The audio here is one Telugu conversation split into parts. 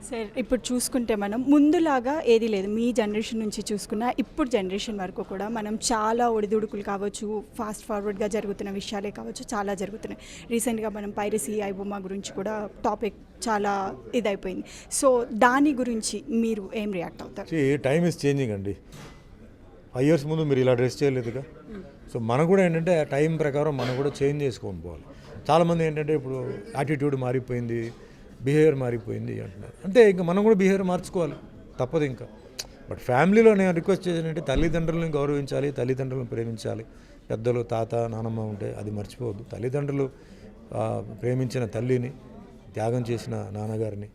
సార్ ఇప్పుడు చూసుకుంటే మనం ముందులాగా ఏది లేదు. మీ జనరేషన్ నుంచి చూసుకున్నా ఇప్పుడు జనరేషన్ వరకు కూడా మనం చాలా ఒడిదుడుకులు కావచ్చు, ఫాస్ట్ ఫార్వర్డ్గా జరుగుతున్న విషయాలే కావచ్చు, చాలా జరుగుతున్నాయి. రీసెంట్గా మనం పైరసీ ఐబొమ్మ గురించి కూడా టాపిక్ చాలా ఇదైపోయింది. సో దాని గురించి మీరు ఏం రియాక్ట్ అవుతారు? టైమ్ ఈజ్ చేంజింగ్ అండి. 5 years ముందు మీరు ఇలా డ్రెస్ చేయలేదుగా. సో మనం కూడా ఏంటంటే టైం ప్రకారం మనం కూడా చేంజ్ చేసుకొని పోవాలి. చాలామంది ఏంటంటే ఇప్పుడు యాటిట్యూడ్ మారిపోయింది, బిహేవియర్ మారిపోయింది అంటున్నారు. అంటే ఇంకా మనం కూడా బిహేవియర్ మార్చుకోవాలి, తప్పదు ఇంకా. బట్ ఫ్యామిలీలో నేను రిక్వెస్ట్ చేసేది తల్లిదండ్రులను గౌరవించాలి, తల్లిదండ్రులను ప్రేమించాలి. పెద్దలు, తాత, నానమ్మ ఉంటే అది మర్చిపోవద్దు. తల్లిదండ్రులు ప్రేమించిన తల్లిని, త్యాగం చేసిన నాన్నగారిని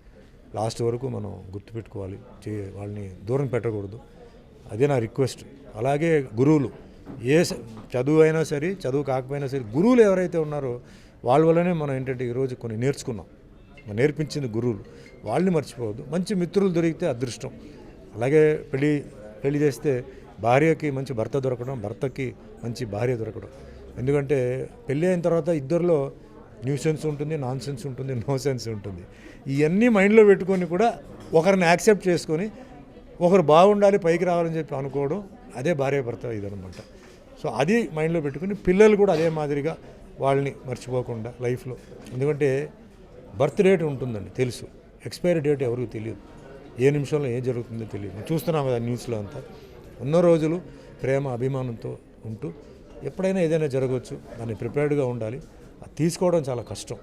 లాస్ట్ వరకు మనం గుర్తుపెట్టుకోవాలి, వాళ్ళని దూరం పెట్టకూడదు. అదే నా రిక్వెస్ట్. అలాగే గురువులు, చదువు అయినా సరే, చదువు కాకపోయినా సరే, గురువులు ఎవరైతే ఉన్నారో వాళ్ళ వల్లనే మనం ఏంటంటే ఈరోజు కొన్ని నేర్చుకున్నాం. నేర్పించింది గురువులు, వాళ్ళని మర్చిపోవద్దు. మంచి మిత్రులు దొరికితే అదృష్టం. అలాగే పెళ్లి చేస్తే భార్యకి మంచి భర్త దొరకడం, భర్తకి మంచి భార్య దొరకడం. ఎందుకంటే పెళ్ళి అయిన తర్వాత ఇద్దరిలో న్యూ సెన్స్ ఉంటుంది, నాన్ సెన్స్ ఉంటుంది, నో సెన్స్ ఉంటుంది. ఇవన్నీ మైండ్లో పెట్టుకొని కూడా ఒకరిని యాక్సెప్ట్ చేసుకొని ఒకరు బాగుండాలి, పైకి రావాలని చెప్పి అనుకోవడం, అదే భార్య భర్త ఇదనమాట. సో అది మైండ్లో పెట్టుకుని పిల్లలు కూడా అదే మాదిరిగా వాళ్ళని మర్చిపోకుండా లైఫ్లో. ఎందుకంటే బర్త్ డేట్ ఉంటుందండి తెలుసు, ఎక్స్పైరీ డేట్ ఎవరికి తెలియదు, ఏ నిమిషంలో ఏం జరుగుతుందో తెలియదు. చూస్తున్నాం కదా న్యూస్లో అంతా. ఉన్న రోజులు ప్రేమ అభిమానంతో ఉంటూ ఎప్పుడైనా ఏదైనా జరగవచ్చు, దాన్ని ప్రిపేర్డ్గా ఉండాలి. అది తీసుకోవడం చాలా కష్టం.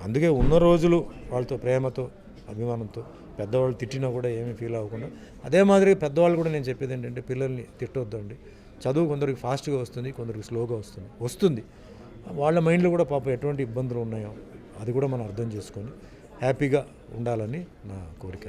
అందుకే ఉన్న రోజులు వాళ్ళతో ప్రేమతో అభిమానంతో, పెద్దవాళ్ళు తిట్టినా కూడా ఏమీ ఫీల్ అవ్వకుండా. అదే మాదిరిగా పెద్దవాళ్ళు కూడా నేను చెప్పేది ఏంటంటే పిల్లల్ని తిట్టొద్దండి. చదువు కొందరికి ఫాస్ట్గా వస్తుంది, కొందరికి స్లోగా వస్తుంది. వాళ్ళ మైండ్లో కూడా పాపం ఎటువంటి ఇబ్బందులు ఉన్నాయో అది కూడా మనం అర్థం చేసుకొని హ్యాపీగా ఉండాలని నా కోరిక.